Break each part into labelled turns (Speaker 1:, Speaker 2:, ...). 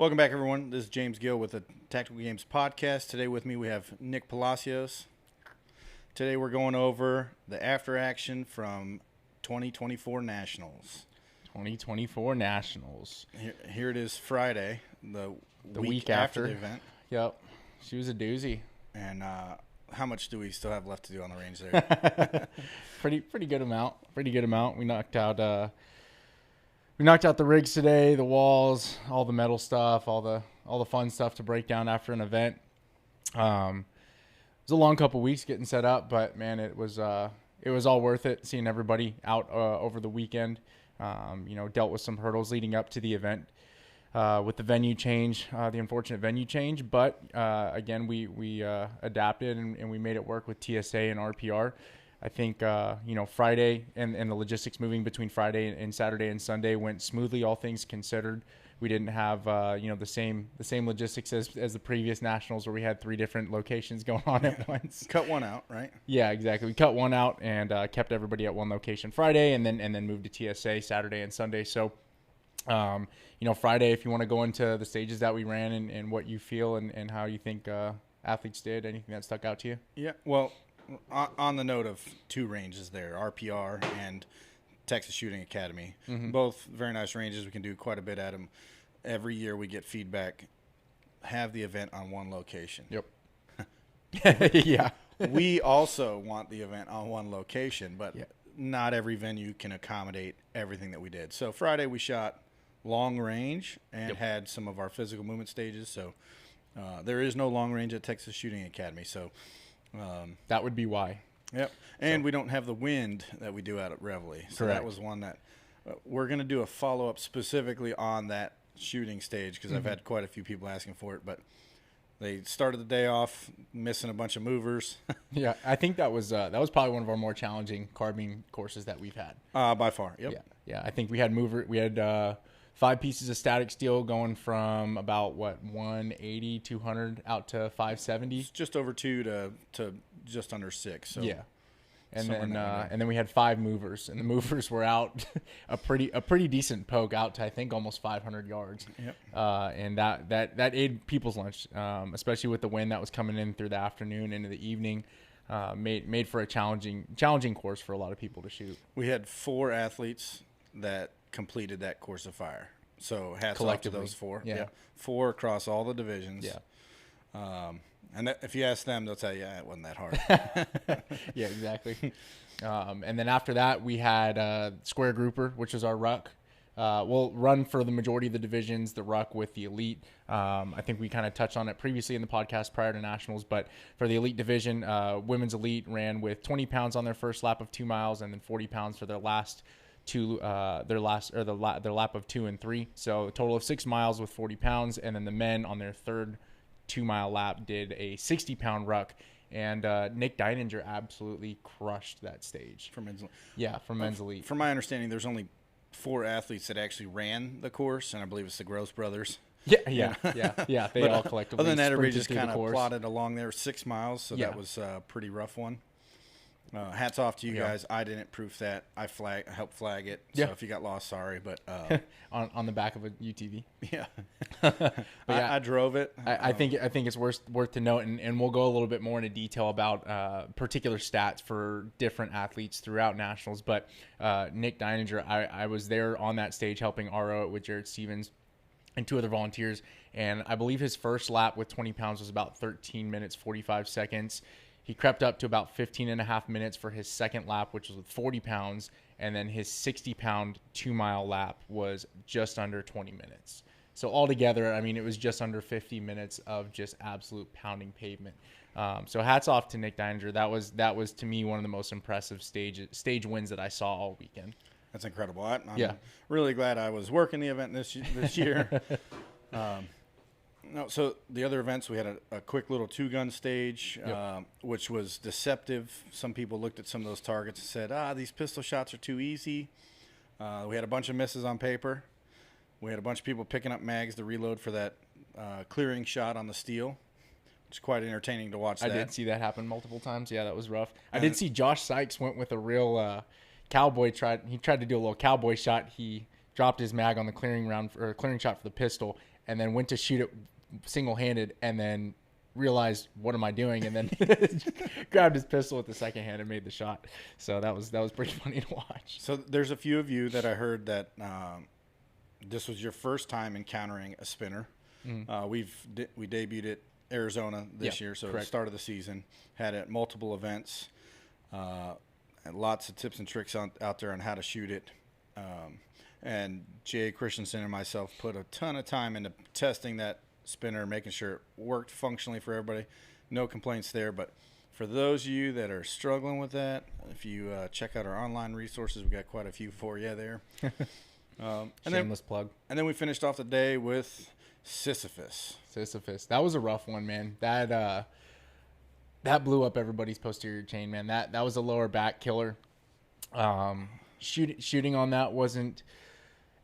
Speaker 1: Welcome back, everyone. This is James Gill with the Tactical Games Podcast. Today with me we have Nick Palacios. Today we're going over the after action from 2024 Nationals.
Speaker 2: 2024 Nationals.
Speaker 1: Here it is Friday, the week
Speaker 2: after
Speaker 1: the event.
Speaker 2: Yep. She was a doozy.
Speaker 1: And how much do we still have left to do on the range there?
Speaker 2: Pretty good amount. We knocked out the rigs today, the walls, all the metal stuff, all the fun stuff to break down after an event. It was a long couple weeks getting set up, but man, it was all worth it. Seeing everybody out over the weekend. Dealt with some hurdles leading up to the event with the venue change, the unfortunate venue change. But again, we adapted and we made it work with TSA and RPR. I think, Friday and the logistics moving between Friday and Saturday and Sunday went smoothly, all things considered. We didn't have, the same logistics as the previous Nationals where we had 3 different locations going on at once.
Speaker 1: Cut one out, right?
Speaker 2: Yeah, exactly. We cut one out and kept everybody at one location Friday and then moved to TSA Saturday and Sunday. So, Friday, if you want to go into the stages that we ran and what you feel and how you think athletes did, anything that stuck out to you?
Speaker 1: Yeah, well, on the note of 2 ranges there, RPR and Texas Shooting Academy. Mm-hmm. Both very nice ranges. We can do quite a bit at them. Every year we get feedback, have the event on one location.
Speaker 2: Yep. Yeah.
Speaker 1: We also want the event on one location, but not every venue can accommodate everything that we did. So Friday we shot long range and had some of our physical movement stages. So there is no long range at Texas Shooting Academy. So
Speaker 2: that would be why.
Speaker 1: Yep. And we don't have the wind that we do out at Reveille. So
Speaker 2: Correct.
Speaker 1: That was one that we're going to do a follow-up specifically on that shooting stage because I've had quite a few people asking for it. But they started the day off missing a bunch of movers.
Speaker 2: Yeah, I think that was probably one of our more challenging carbine courses that we've had.
Speaker 1: By far, yep.
Speaker 2: Yeah. I think we had 5 pieces of static steel going from about 180, 200 out to 570.
Speaker 1: It's just over 2 to just under 6. So
Speaker 2: yeah, and then we had 5 movers, and the movers were out a pretty decent poke out to I think almost 500 yards.
Speaker 1: Yep.
Speaker 2: And that ate people's lunch, especially with the wind that was coming in through the afternoon into the evening. Made for a challenging course for a lot of people to shoot.
Speaker 1: We had 4 athletes that completed that course of fire. So hats off to those 4.
Speaker 2: Yeah.
Speaker 1: 4 across all the divisions.
Speaker 2: Yeah.
Speaker 1: And if you ask them, they'll tell you, it wasn't that hard.
Speaker 2: Yeah, exactly. And then after that, we had Square Grouper, which is our ruck. We'll run for the majority of the divisions, the ruck with the elite. I think we kind of touched on it previously in the podcast prior to Nationals, but for the elite division, women's elite ran with 20 pounds on their first lap of 2 miles and then 40 pounds for their lap of 2 and 3. So a total of 6 miles with 40 pounds. And then the men on their third 2-mile lap did a 60-pound ruck. And Nick Deininger absolutely crushed that stage.
Speaker 1: For men's elite.
Speaker 2: Yeah, for men's elite.
Speaker 1: From my understanding, there's only 4 athletes that actually ran the course, and I believe it's the Gross brothers.
Speaker 2: Yeah. They all collectively.
Speaker 1: Other than that, everybody just
Speaker 2: kind of
Speaker 1: plodded along there 6 miles, so that was a pretty rough one. Hats off to you guys. I didn't proof that. I helped flag it. So if you got lost, sorry. But
Speaker 2: on the back of a UTV.
Speaker 1: Yeah. I drove it.
Speaker 2: I think it's worth to note, and we'll go a little bit more into detail about particular stats for different athletes throughout Nationals. But Nick Deininger, I was there on that stage helping RO it with Jared Stevens and 2 other volunteers. And I believe his first lap with 20 pounds was about 13 minutes, 45 seconds. He crept up to about 15 and a half minutes for his second lap, which was with 40 pounds. And then his 60-pound 2-mile lap was just under 20 minutes. So altogether, I mean, it was just under 50 minutes of just absolute pounding pavement. So hats off to Nick Deininger. That was to me one of the most impressive stage wins that I saw all weekend.
Speaker 1: That's incredible. I'm really glad I was working the event this year. No, so the other events, we had a quick little 2-gun stage, which was deceptive. Some people looked at some of those targets and said, these pistol shots are too easy. We had a bunch of misses on paper. We had a bunch of people picking up mags to reload for that clearing shot on the steel, which is quite entertaining to watch.
Speaker 2: I did see that happen multiple times. Yeah, that was rough. I did see Josh Sykes went with a real cowboy. He tried to do a little cowboy shot. He dropped his mag on the clearing shot for the pistol, and then went to shoot it single-handed, and then realized, what am I doing? And then grabbed his pistol with the second hand and made the shot. So that was pretty funny to watch.
Speaker 1: So there's a few of you that I heard that this was your first time encountering a spinner. We debuted at Arizona this year, so
Speaker 2: correct.
Speaker 1: the start of the season, had it at multiple events, and lots of tips and tricks out there on how to shoot it. And Jay Christensen and myself put a ton of time into testing that spinner, making sure it worked functionally for everybody. No complaints there. But for those of you that are struggling with that, if you check out our online resources, we got quite a few for you there.
Speaker 2: Shameless plug.
Speaker 1: And then we finished off the day with Sisyphus.
Speaker 2: That was a rough one, man. That blew up everybody's posterior chain, man. That was a lower back killer. Shooting on that wasn't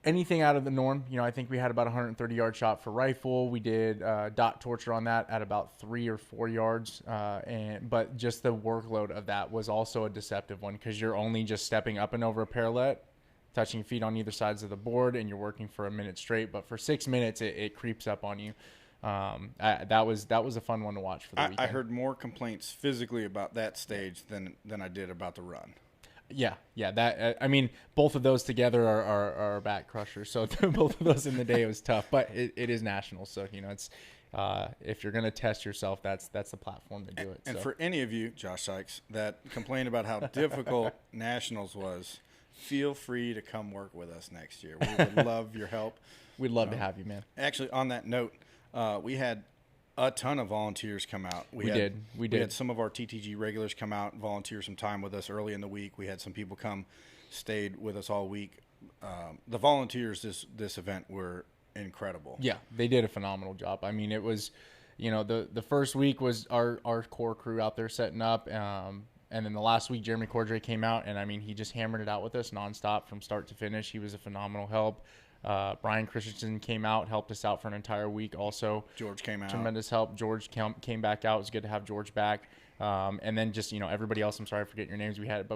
Speaker 2: anything out of the norm. You know, I think we had about 130-yard shot for rifle. We did dot torture on that at about 3 or 4 yards. But just the workload of that was also a deceptive one, because you're only just stepping up and over a parallel, touching feet on either sides of the board, and you're working for a minute straight. But for 6 minutes, it creeps up on you. That was a fun one to watch for the weekend.
Speaker 1: I heard more complaints physically about that stage than I did about the run.
Speaker 2: Yeah. That I mean, both of those together are back crushers. So both of those in the day, it was tough. But it is nationals, so you know it's if you're gonna test yourself, that's the platform to do it.
Speaker 1: And for any of you, Josh Sykes, that complain about how difficult nationals was, feel free to come work with us next year. We would love your help.
Speaker 2: We'd love to have you, man.
Speaker 1: Actually, on that note, we had a ton of volunteers come out. We had some of our TTG regulars come out and volunteer some time with us early in the week. We had some people come, stayed with us all week. The volunteers this event were incredible.
Speaker 2: Yeah, they did a phenomenal job. I mean, it was, you know, the first week was our core crew out there setting up. And then the last week, Jeremy Cordray came out, and I mean, he just hammered it out with us nonstop from start to finish. He was a phenomenal help. Brian Christensen came out, helped us out for an entire week. Also,
Speaker 1: George came out.
Speaker 2: Tremendous help. George came back out. It was good to have George back. And then just, you know, everybody else, I'm sorry I forget your names. We had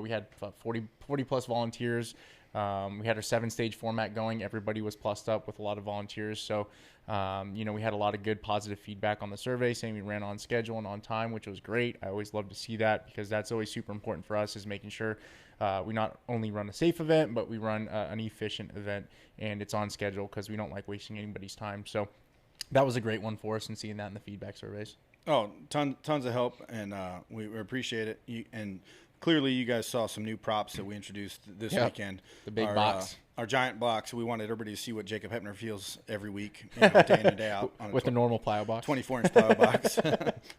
Speaker 2: 40 plus volunteers. We had our 7-stage format going. Everybody was plussed up with a lot of volunteers. So, you know, we had a lot of good positive feedback on the survey saying we ran on schedule and on time, which was great. I always love to see that, because that's always super important for us, is making sure we not only run a safe event, but we run an efficient event, and it's on schedule, because we don't like wasting anybody's time. So that was a great one for us, and seeing that in the feedback surveys.
Speaker 1: Oh, tons of help, and we appreciate it. And clearly, you guys saw some new props that we introduced this weekend.
Speaker 2: The big box.
Speaker 1: Our giant box. We wanted everybody to see what Jacob Hepner feels every week, you know, day in and day out. On
Speaker 2: with a normal plyo box.
Speaker 1: 24-inch plyo box.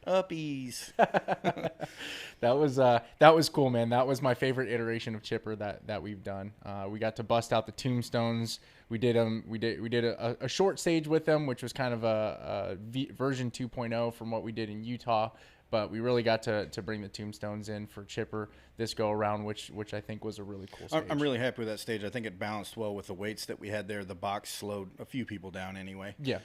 Speaker 1: Uppies.
Speaker 2: That was cool, man. That was my favorite iteration of chipper that we've done. We got to bust out the tombstones. We did a short stage with them, which was kind of a version 2.0 from what we did in Utah. But we really got to bring the tombstones in for chipper this go around, which I think was a really cool stage.
Speaker 1: I'm really happy with that stage. I think it balanced well with the weights that we had there. The box slowed a few people down anyway.
Speaker 2: Yeah.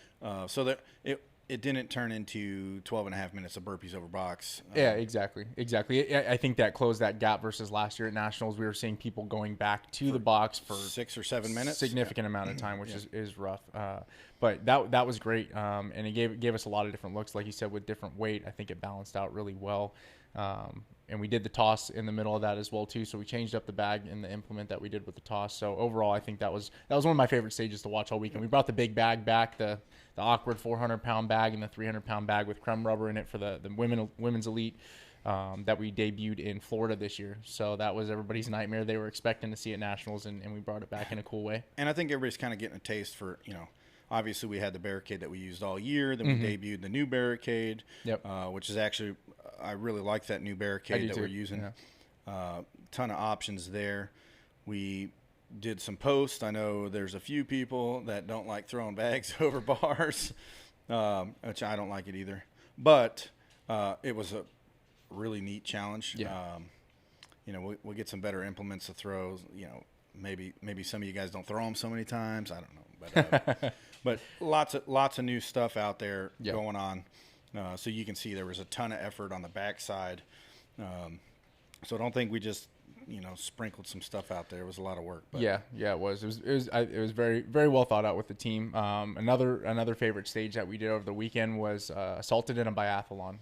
Speaker 1: So that it didn't turn into 12.5 minutes of burpees over box.
Speaker 2: Yeah, exactly. I think that closed that gap versus last year at Nationals. We were seeing people going back to the box for
Speaker 1: 6 or 7 minutes.
Speaker 2: Significant amount of time, which is rough. But that was great, and it gave us a lot of different looks, like you said, with different weight. I think it balanced out really well. And we did the toss in the middle of that as well too. So we changed up the bag and the implement that we did with the toss. So overall, I think that was one of my favorite stages to watch all weekend. We brought the big bag back, the awkward 400-pound bag and the 300-pound bag with creme rubber in it for the women's elite that we debuted in Florida this year. So that was everybody's nightmare. They were expecting to see it Nationals, and we brought it back in a cool way.
Speaker 1: And I think everybody's kind of getting a taste for, you know, obviously we had the barricade that we used all year. Then we debuted the new barricade, which is actually, I really like that new barricade that we're using. Yeah. Ton of options there. We did some posts. I know there's a few people that don't like throwing bags over bars, which I don't like it either. But it was a really neat challenge. Yeah. You know, we'll get some better implements to throw. You know, maybe some of you guys don't throw them so many times. I don't know, but lots of new stuff out there going on. So you can see there was a ton of effort on the backside. So I don't think we just sprinkled some stuff out there. It was a lot of work. But.
Speaker 2: Yeah, it was. It was very, very well thought out with the team. Another favorite stage that we did over the weekend was assaulted in a biathlon.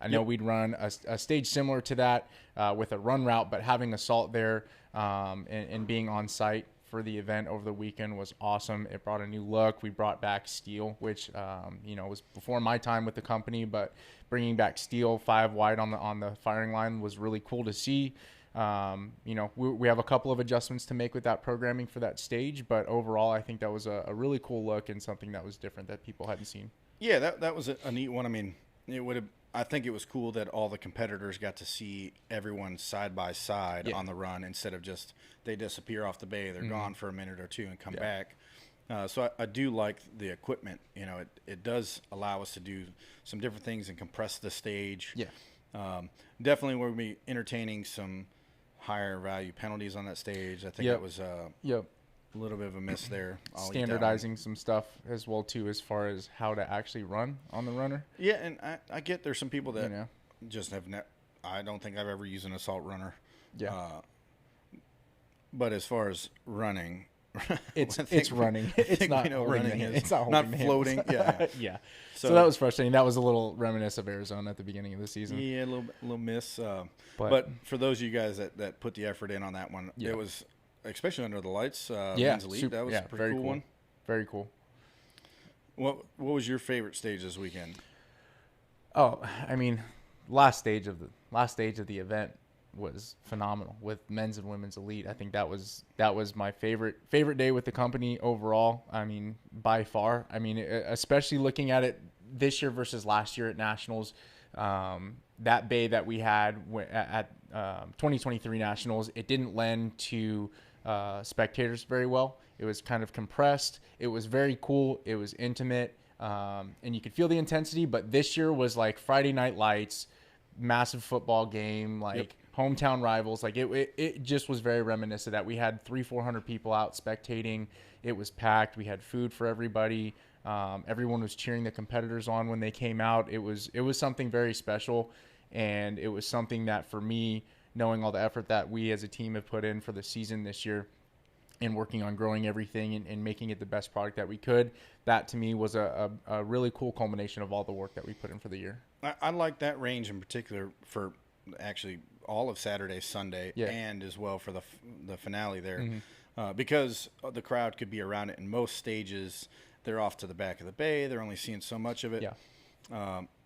Speaker 2: I know we'd run a stage similar to that with a run route, but having assault there and being on site for the event over the weekend was awesome. It brought a new look. We brought back steel, which was before my time with the company, but bringing back steel 5 wide on the firing line was really cool to see. We have a couple of adjustments to make with that programming for that stage, but overall, I think that was a really cool look and something that was different that people hadn't seen.
Speaker 1: Yeah, that was a neat one. I mean, I think it was cool that all the competitors got to see everyone side by side on the run instead of just they disappear off the bay, they're gone for a minute or two and come back. So I do like the equipment. It does allow us to do some different things and compress the stage.
Speaker 2: Yeah.
Speaker 1: Definitely we'll be entertaining some higher value penalties on that stage. I think that was a little bit of a miss there.
Speaker 2: Standardizing some stuff as well too, as far as how to actually run on the runner.
Speaker 1: Yeah, and I get there's some people that just have I don't think I've ever used an assault runner.
Speaker 2: Yeah.
Speaker 1: But as far as running,
Speaker 2: it's running. It's not
Speaker 1: running.
Speaker 2: It's
Speaker 1: not floating. Yeah.
Speaker 2: Yeah. So that was frustrating. That was a little reminiscent of Arizona at the beginning of the season.
Speaker 1: Yeah, a little miss. But for those of you guys that put the effort in on that one, it was, especially under the lights, men's elite, that was a pretty cool one.
Speaker 2: Very cool.
Speaker 1: What was your favorite stage this weekend?
Speaker 2: Oh, I mean, last stage of the event was phenomenal with men's and women's elite. I think that was my favorite day with the company overall. I mean, by far. I mean, especially looking at it this year versus last year at Nationals, that bay that we had at 2023 Nationals, it didn't lend to spectators very well. It was kind of compressed. It was very cool. It was intimate, and you could feel the intensity. But this year was like Friday Night Lights, massive football game, like hometown rivals. Like it just was very reminiscent that we had 300-400 people out spectating. It was packed. We had food for everybody. Everyone was cheering the competitors on when they came out. It was something very special, and it was something that for me, knowing all the effort that we as a team have put in for the season this year and working on growing everything and making it the best product that we could, that to me was a really cool culmination of all the work that we put in for the year.
Speaker 1: I like that range in particular for actually all of Saturday, Sunday, and as well for the finale there, because the crowd could be around it. In most stages, they're off to the back of the bay. They're only seeing so much of it.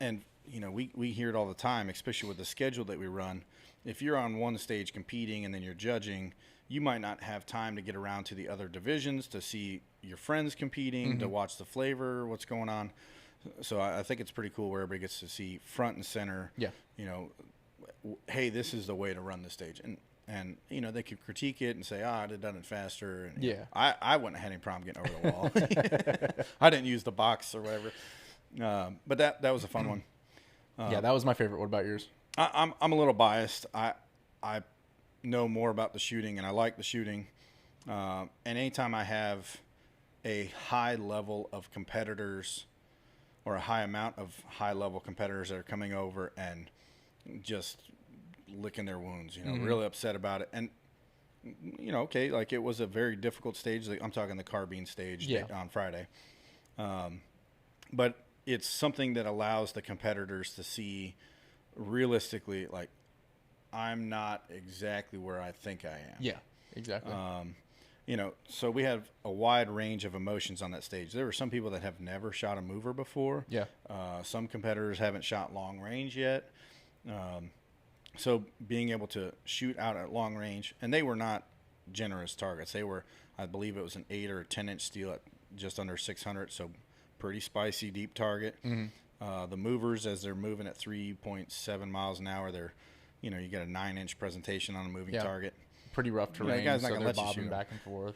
Speaker 1: And we hear it all the time, especially with the schedule that we run. If you're on one stage competing and then you're judging, you might not have time to get around to the other divisions to see your friends competing, to watch the flavor, what's going on. So I think it's pretty cool where everybody gets to see front and center, hey, this is the way to run the stage. And they could critique it and say, I'd have done it faster. And, I wouldn't have had any problem getting over the wall. I didn't use the box or whatever. But that was a fun one.
Speaker 2: That was my favorite. What about yours?
Speaker 1: I'm a little biased. I know more about the shooting, and I like the shooting. And anytime I have a high level of competitors or a high amount of high-level competitors that are coming over and just licking their wounds, really upset about it. And, okay, like it was a very difficult stage. I'm talking the carbine stage on Friday. But it's something that allows the competitors to see realistically, like, I'm not exactly where I think I am.
Speaker 2: Yeah, exactly.
Speaker 1: So we have a wide range of emotions on that stage. There were some people that have never shot a mover before.
Speaker 2: Yeah.
Speaker 1: Some competitors haven't shot long range yet. So being able to shoot out at long range, and they were not generous targets. They were, I believe it was an 8 or 10-inch steel at just under 600, so pretty spicy, deep target. The movers, as they're moving at 3.7 miles an hour, they're, you get a 9-inch presentation on a moving target.
Speaker 2: Pretty rough terrain,
Speaker 1: guy's not
Speaker 2: so
Speaker 1: gonna
Speaker 2: they're
Speaker 1: let you
Speaker 2: bobbing
Speaker 1: shoot
Speaker 2: back and forth.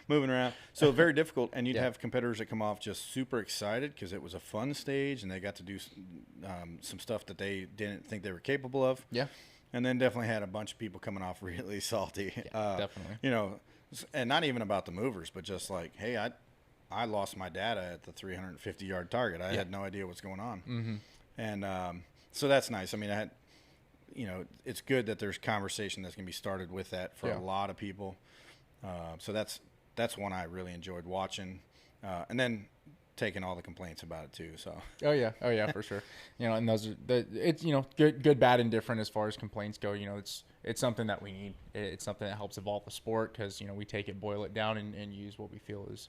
Speaker 1: Moving around. So very difficult, and you'd have competitors that come off just super excited because it was a fun stage, and they got to do some stuff that they didn't think they were capable of.
Speaker 2: Yeah.
Speaker 1: And then definitely had a bunch of people coming off really salty.
Speaker 2: Definitely.
Speaker 1: And not even about the movers, but just like, hey, I lost my data at the 350-yard target. I had no idea what's going on. And so that's nice. I mean, it's good that there's conversation that's going to be started with that for a lot of people. So that's one I really enjoyed watching, and then taking all the complaints about it too. So
Speaker 2: oh yeah, for sure. And those are it's good, bad, and different as far as complaints go. It's something that we need. It's something that helps evolve the sport because we take it, boil it down, and use what we feel is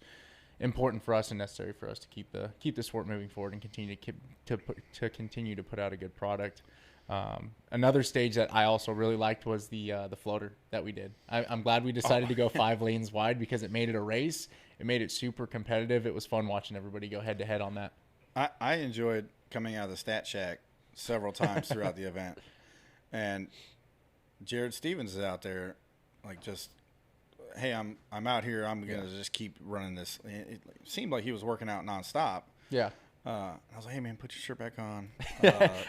Speaker 2: important for us and necessary for us to keep the sport moving forward and continue to continue to put out a good product. Another stage that I also really liked was the floater that we did. I'm glad we decided to go 5 lanes wide because it made it a race. It made it super competitive. It was fun watching everybody go head to head on that. I
Speaker 1: enjoyed coming out of the Stat Shack several times throughout the event, and Jared Stevens is out there, like, just, hey, I'm out here. I'm gonna just keep running this. It seemed like he was working out nonstop.
Speaker 2: Yeah.
Speaker 1: I was like, hey, man, put your shirt back on.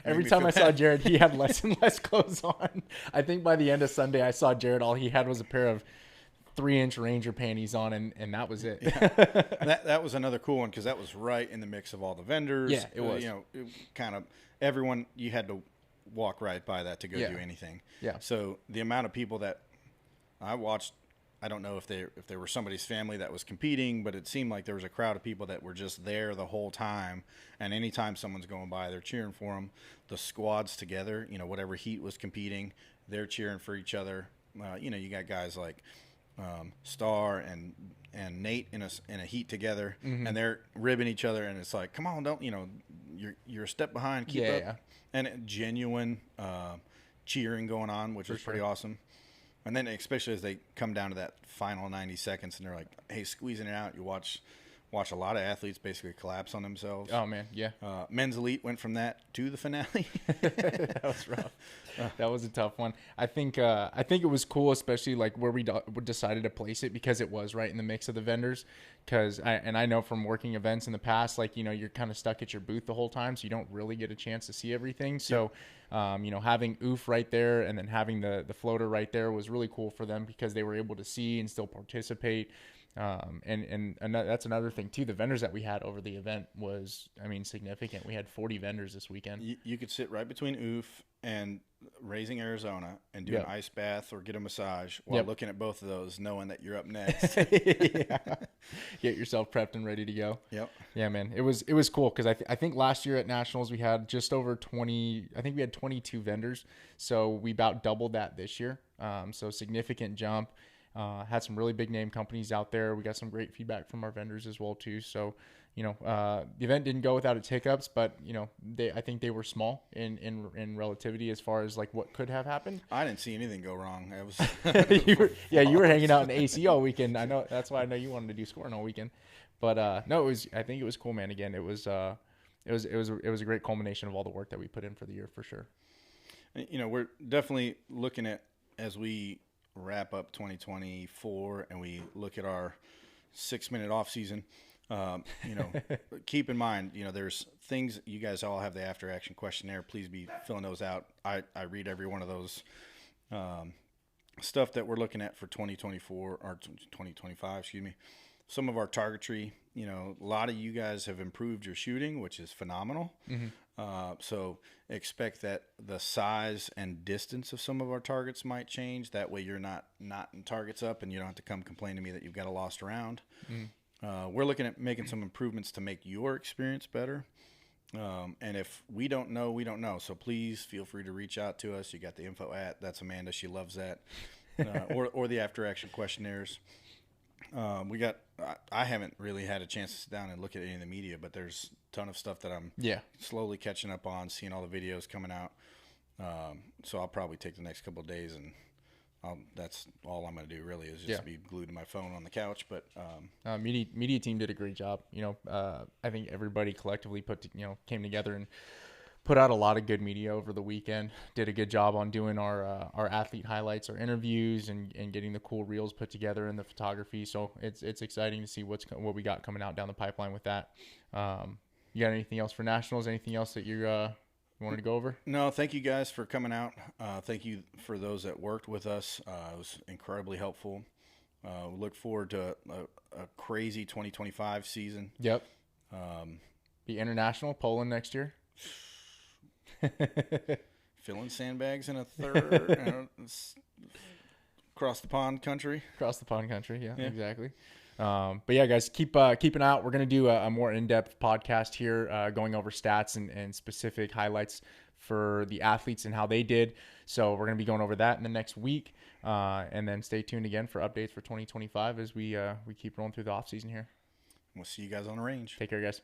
Speaker 2: Every time I saw Jared, he had less and less clothes on. I think by the end of Sunday, I saw Jared, all he had was a pair of 3-inch Ranger panties on, and that was it.
Speaker 1: That was another cool one because that was right in the mix of all the vendors.
Speaker 2: Yeah, it was.
Speaker 1: Kind of everyone, you had to walk right by that to go do anything.
Speaker 2: Yeah.
Speaker 1: So the amount of people that I watched, I don't know if there were somebody's family that was competing, but it seemed like there was a crowd of people that were just there the whole time. And anytime someone's going by, they're cheering for them. The squads together, whatever heat was competing, they're cheering for each other. You got guys like Star and Nate in a heat together, and they're ribbing each other, and it's like, come on, don't you're a step behind, keep up. Yeah. And genuine cheering going on, which was pretty awesome. And then especially as they come down to that final 90 seconds and they're like, hey, squeezing it out, you watch a lot of athletes basically collapse on themselves.
Speaker 2: Oh, man, yeah.
Speaker 1: Men's Elite went from that to the finale.
Speaker 2: That was rough. That was a tough one. I think it was cool, especially like where we decided to place it because it was right in the mix of the vendors. Because I know from working events in the past, like, you're kind of stuck at your booth the whole time, so you don't really get a chance to see everything. So, having OOF right there and then having the floater right there was really cool for them because they were able to see and still participate. And that's another thing too. The vendors that we had over the event was, significant. We had 40 vendors this weekend.
Speaker 1: You could sit right between OOF and Raising Arizona and do an ice bath or get a massage while looking at both of those, knowing that you're up next.
Speaker 2: Get yourself prepped and ready to go.
Speaker 1: Yep.
Speaker 2: Yeah, man. It was cool because I think last year at Nationals we had just over 20. I think we had 22 vendors, so we about doubled that this year. So significant jump. Had some really big name companies out there. We got some great feedback from our vendors as well too. So, the event didn't go without its hiccups, but I think they were small in relativity as far as like what could have happened.
Speaker 1: I didn't see anything go wrong. It was
Speaker 2: you were hanging out in AC all weekend. I know that's why I know you wanted to do scoring all weekend. But no, I think it was cool, man. Again, it was a great culmination of all the work that we put in for the year for sure.
Speaker 1: We're definitely looking at, as we wrap up 2024 and we look at our 6-minute off season, keep in mind, there's things, you guys all have the after action questionnaire. Please be filling those out. I read every one of those stuff that we're looking at for 2024 or 2025, some of our targetry. A lot of you guys have improved your shooting, which is phenomenal. So expect that the size and distance of some of our targets might change. That way you're not in targets up and you don't have to come complain to me that you've got a lost round. We're looking at making some improvements to make your experience better. And if we don't know, we don't know. So please feel free to reach out to us. You got the info that's Amanda. She loves that. Or the after action questionnaires. I haven't really had a chance to sit down and look at any of the media, but there's a ton of stuff that I'm slowly catching up on, seeing all the videos coming out. So I'll probably take the next couple of days and that's all I'm going to do really is just be glued to my phone on the couch. But
Speaker 2: media team did a great job. I think everybody collectively came together and put out a lot of good media over the weekend. Did a good job on doing our athlete highlights, our interviews, and getting the cool reels put together and the photography. So it's exciting to see what we got coming out down the pipeline with that. You got anything else for Nationals? Anything else that you wanted to go over?
Speaker 1: No, thank you guys for coming out. Thank you for those that worked with us. It was incredibly helpful. We look forward to a crazy 2025 season.
Speaker 2: Yep. Be international, Poland next year.
Speaker 1: Filling sandbags in a third. Across the pond country.
Speaker 2: Across the pond country, yeah. Exactly. But yeah, guys, keep an eye out. We're going to do a more in-depth podcast here, going over stats and specific highlights for the athletes and how they did. So we're going to be going over that in the next week. And then stay tuned again for updates for 2025 as we keep rolling through the off season here.
Speaker 1: We'll see you guys on the range.
Speaker 2: Take care, guys.